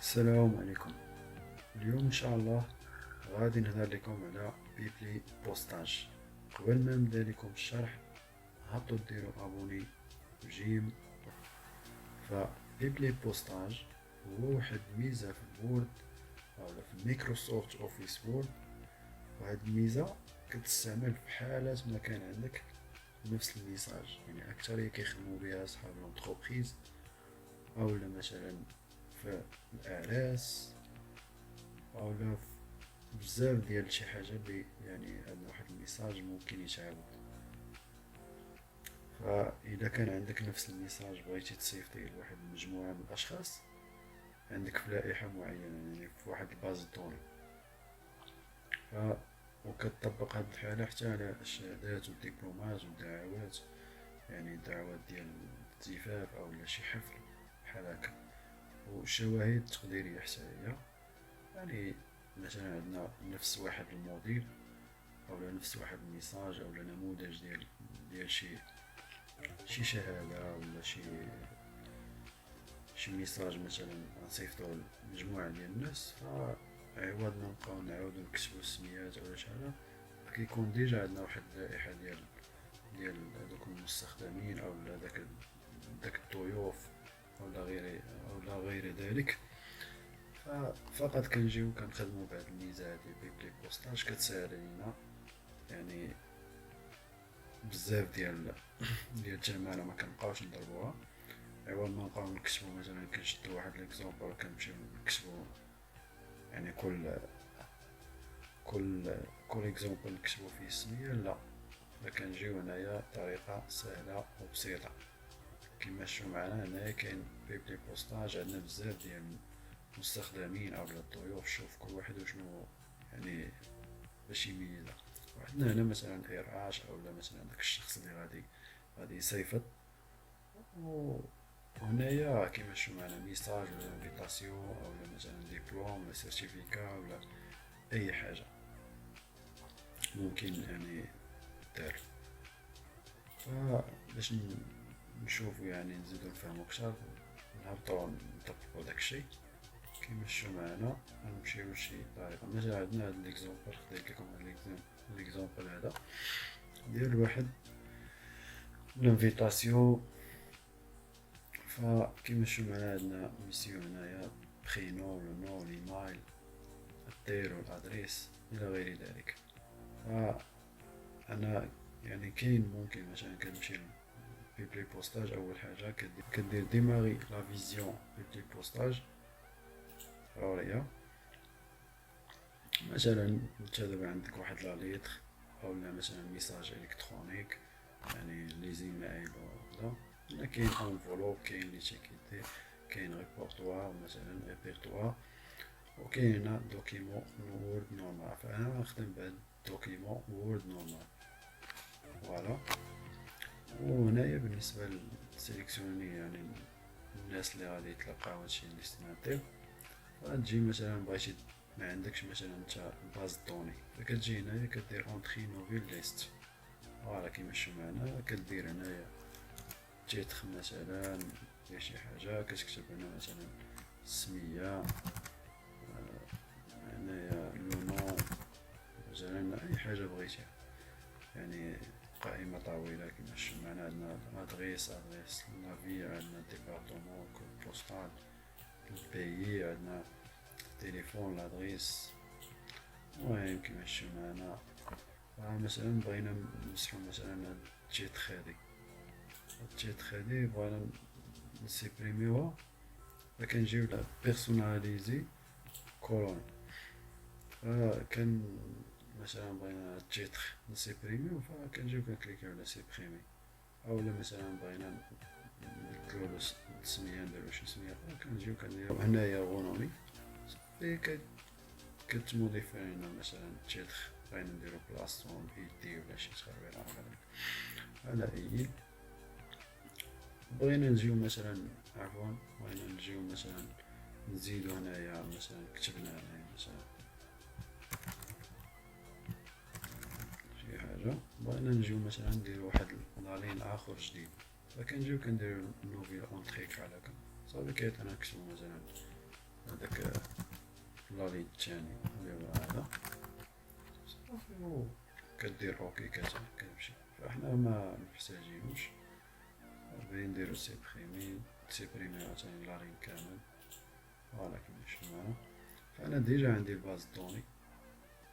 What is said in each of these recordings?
السلام عليكم. اليوم ان شاء الله غادي نهضر لكم على بيبلي بوستاج. قبل ما نبدا لكم الشرح هبطوا ديروا ابوني وجيم. فبيبلي بوستاج هو واحد الميزه في الوورد او في الميكروسوفت اوفيس وورد، وهاد الميزه كتستعمل في حالات ما كان عندك نفس الميساج، يعني اكثر كيخدموا بها صحاب لونتربريز اولا مثلا في الاعراس اولا في بزاف ديال شي حاجه اللي يعني عندنا واحد الميساج ممكن يتعاود. فاذا كان عندك نفس الميساج بغيتي تصيفطيه لواحد المجموعه من الاشخاص عندك في لائحه معينه، يعني في واحد الباز دوني، وكتطبق هاد الحاله حتى على الشهادات والدبلومات والدعوات، يعني الدعوات ديال الزفاف او شي حفل بحال هكا، والشواهد التقديريه حتى هي. يعني مثلا عندنا نفس واحد الموديل او نفس واحد الميساج او نموذج ديال شي شهاده ولا شي ميساج مثلا نصيفطو لمجموعه ديال الناس، فعوض ما نبقاو نعاودو نكتبو السميات ولا شي حاجه كيكون ديجا عندنا واحد اللائحه ديال هذوك المستخدمين او داك الضيوف او غير ذلك. فقط كنجيو كنخدمو بهاد الميزه هادي بيبلي بوستاج، كتسهل علينا يعني بزاف ديال الجماله ما كنبقاوش نضربوها. عوض ما نبقاو نكتبو مثلا كنشدو واحد ليكزومبل وكنمشيو نكتبو، يعني كل اكزومبل نكتبو فيه السميه، لا كنجيو هنايا بطريقه سهله وبسيطه. كما تشوفوا معنا هنايا كاين بيبلي بوستاج، عندنا بزاف ديال المستخدمين او الضيوف، شوف كل واحد وشنو يعني باش يميزها. وعندنا هنا مثلا ارعاش او مثلا داك الشخص اللي غادي يصيفط، وهنايا كيما تشوفوا معنا ميساج ولا انفيتاسيون او مثلا ديبلوم ولا سيرتيفيكا ولا اي حاجه ممكن يعني دار. فباش نشوفوا يعني نزيدو نفهمو اكثر نهبطو نطبقو داكشي. كيما تشوفوا معنا غنمشيو لشي طريقه. مثلا عندنا هاد ليكزومبل، خديت لكم هاد ليكزومبل هذا ديال واحد لانفيتاسيون. فكيما تشوفوا معنا عندنا ميسيو هنايا برينو لو نو ليمايل الدير والادريس الى غير ذلك. فانا يعني كاين ممكن مثلا كنمشي بيبلي بوستاج، اول حاجه كدير ديماري لا فيزيون بيبلي بوستاج فوريه. مثلا انت دابا عندك واحد لا ليتر او مثلا ميساج الكترونيك، يعني لي زيميل ولا كاين انفولوب، كاين لي تيكيتي، كاين ريبورطوار مثلا ريبيرطوار، وكاين هنا دوكيمون وورد نورمال. فانا غنخدم بهاد دوكيمون وورد نورمال، فوالا. وهنايا بالنسبه للسيليكسيوني يعني الناس اللي غادي يتلقاو هادشي ديستيناتيف، غتجي مثلا بغيتي ما عندكش مثلا انت باز دوني، فكتجي هنايا كدير اونتري نوفيل ليست. فوالا كيما تشوفوا معنا كدير هنايا تيتر مثلا ديال شي حاجه، كتكتب هنا مثلا السميه، هنايا لو نو مثلا اي حاجه بغيتيها، يعني قائمه طويله. كيما تشوفوا معنا عندنا ادريس لافي، عندنا ديبارتمون، كود بوستال، البيي، عندنا التليفون، لادريس. المهم كيما تشوفوا معنا مثلا بغينا نمسحو مثلا هاد التيتر هادي بغينا نسيبريميوها، فكنجيو ل بيرسوناليزي كولون. فكان مثلا بغينا التيتر نسيبريميو، فكنجيو كنكليكيو على سيبريمي، اولا مثلا بغينا نبدلو السميه نديرو شي سميه اخرى، كنجيو كنديرو هنايا غونومي اللي كتموديفي لنا مثلا التيتر، بغينا نديرو بلاصتهم ايدي ولا شي تخربيقه على اي. بغينا نجيو مثلا بغينا نجيو مثلا نزيدو هنايا مثلا كتبنا هنايا مثلا شي حاجه، بغينا نجيو مثلا نديرو واحد لالين اخر جديد، فكنجيو كنديرو نوفيل اونتري بحال هكا صافي. كيعطينا نكتبو مثلا هداك لاليت الثاني اللي هو هذا صافي، و كدير اوكي كتمشي. فاحنا ما محتاجينوش، باغي نديرو سيبريمي عاوتاني لا لين كامل. فوالا كيما شفتو معنا. فانا ديجا عندي الباز دوني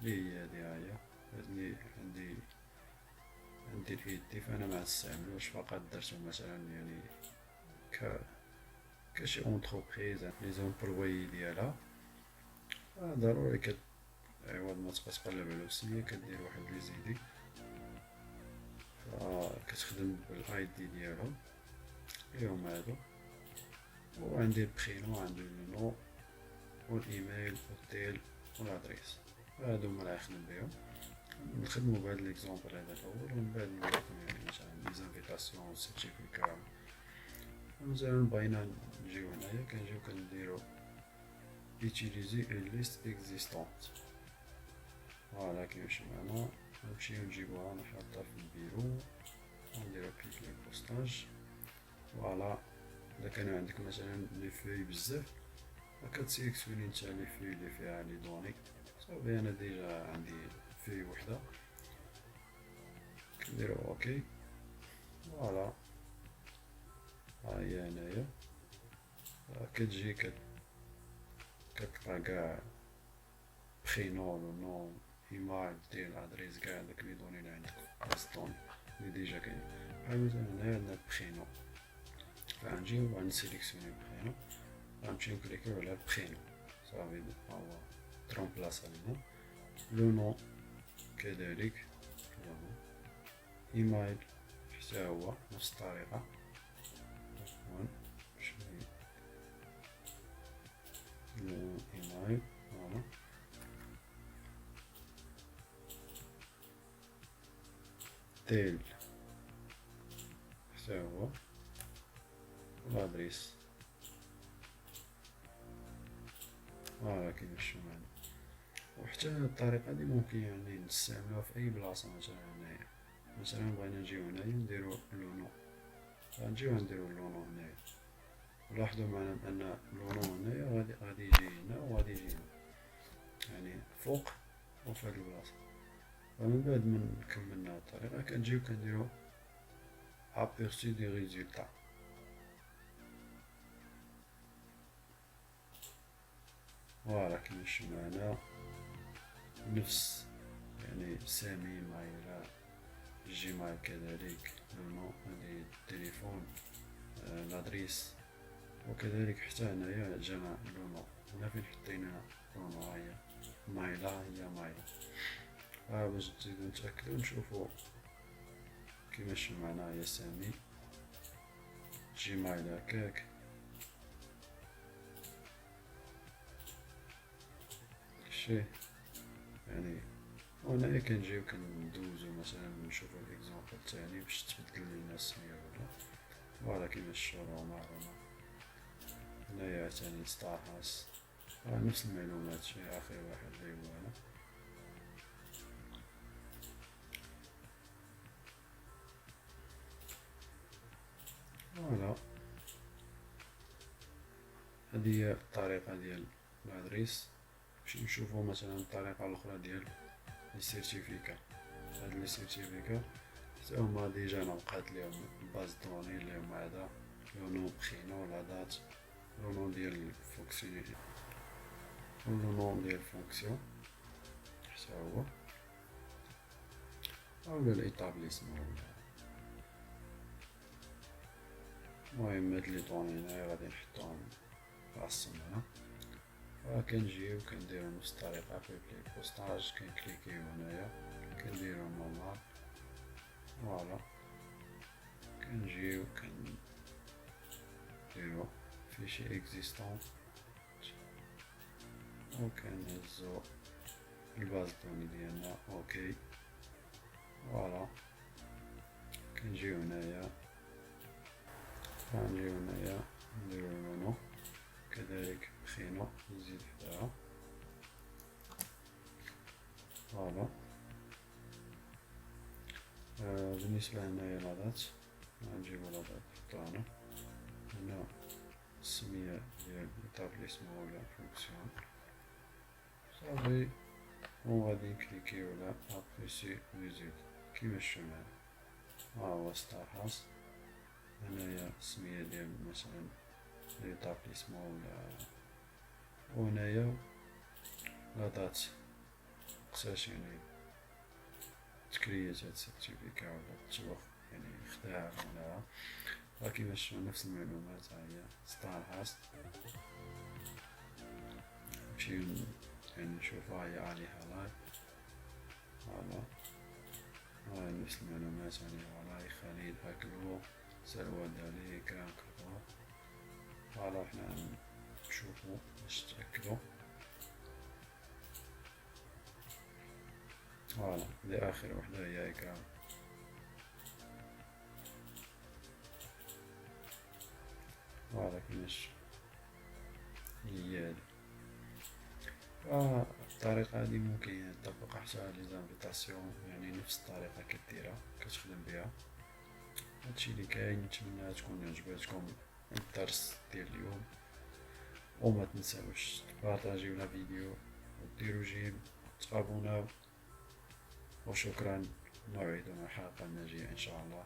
اللي هي هادي، هي عندي الإيدي، فانا ما نستعملوش، فقط درتو مثلا يعني كشي اونتربريز لي زومبلوي ديالها. ضروري عوض ما تبقى تقلب على الوسيلة كدير واحد لي زيدي، فكتخدم بالاي دي ديالهم اللي هما هادو، وعندي البرينو وعندي النو والايميل والتيل والادريس. هادو هما اللي غنخدم بيهم. نخدمو بهاد ليكزومبل هذا الاول، ومن بعد نوريكم يعني مثلا لي زانفيتاسيون سيرتيفيكا. مثلا بغينا نجيو هنايا كنجيو كنديرو utiliser une liste existante. فوالا كيما شفتو معنا، نمشيو نجيبوها نحطها في البيرو ونديرو بيبلي بوستاج. فوالا اذا كانوا عندك مثلا لي فوي بزاف كتسيليكسيوني نتا لي فوي اللي فيها لي دوني. صافي انا ديجا عندي فوي وحده، كنديرو اوكي. فوالا ها هي هنايا كتجي كتقرا كاع برينو لو نون ايميل ديال ادريس كاع داك لي دوني اللي عندك باز دوني اللي ديجا كاين. بحال مثلا هنايا عندنا برينو، فغنجيو غنسيليكسيوني برينو، غنمشيو نكليكيو على برينو. صافي هو ترومبلاص علينا. لو نون كذلك، ايميل حتى هو نفس الطريقة. ايميل فوالا. تيل حتى هو، والادريس فوالا كيما شفتو معنا. وحتى الطريقة دي ممكن يعني نستعملوها في اي بلاصة. مثلا هنايا مثلا بغينا نجيو هنايا نديرو لونو، غنجيو نديرو لونو هنايا. لاحظوا معنا بان لونو هنايا غادي يجي هنا وغادي يجي هنا، يعني فوق وفي هاد البلاصة. ومن بعد من كملنا هاد الطريقة كنجيو كنديرو ابيرتي دي ريزولتا. فوالا كيما شفتو معنا نفس يعني سامي مايلا جيميل كذلك، لونو هادي التليفون لادريس، وكذلك حتى هنايا جانا لونو. هنا فين حطينا لونو هي مايلا، هي مايلا. باش نزيدو نتأكدو نشوفو كيما شفتو معنا هي سامي جيميل هكاك. شي يعني وهنايا كنجيو كندوزو مثلا نشوفو الاكزومبل الثاني باش تبدل لينا السمية ولا. فوالا كيما شفتو روما هنايا عاوتاني ستارهاس، نفس المعلومات. شي اخر واحد اللي هو هنا. فوالا هادي هي الطريقة ديال الادريس. باش نشوفو مثلا الطريقة الاخرى ديال لي سيرتيفيكا. هاد لي سيرتيفيكا حتى هما ديجا انا لقيت ليهم باز دوني اللي هما هذا لو نون برينو لا دات، لو نون ديال الفونكسيون لو نون ديال الفونكسيون حتى هو، اولا الايطابليسمون ولا. المهم هاد لي دوني هنايا غادي نحطوهم راسهم هنا. كنجيو كنديرو نفس الطريقة في بلي بوستاج، كنكليكيو هنايا كنديرو نورمال. فوالا كنجيو كنديرو فيشي اكزيستون و كنهزو الباز دوني ديالنا اوكي. فوالا كنجيو هنايا نديرو لونو كذلك برينو نزيد حداها. فوالا بالنسبة هنايا لادات غنجيبو لادات نحطوها هنا السمية ديال ليطابليسمون ولا فونكسيون صافي، وغادي نكليكيو على ابريسي لمزيد كيما شفتو معايا. ها هو ستار هاوس، هنايا السمية ديال مثلا ليطابليسمون ولا، وهنايا لا دات وقتاش يعني تكريات هاد السيرتيفيكا ولا تسوق يعني اختار ولا. كيما شفتو نفس المعلومات ها هي ستار هاوس، نمشيو يعني نشوفها هي عليها لايف. فوالا هاي نفس المعلومات عليها لايف، خليل أكلو سلوى دالي كرام كربو. فوالا حنا نشوفو باش نتأكدو. فوالا هادي آخر وحدة هي إكرام. فوالا كيماش هي هادي. الطريقة هادي ممكن تطبق حتى لي زانفيتاسيون، يعني نفس الطريقة كديرها كتخدم بها. هادشي اللي كاين، نتمنى تكون عجباتكم الدرس ديال اليوم، وما تنساوش تبارطاجيو لا فيديو وديروا جيم تابوناو. وشكرا، موعدنا الحلقة الجاية إن شاء الله.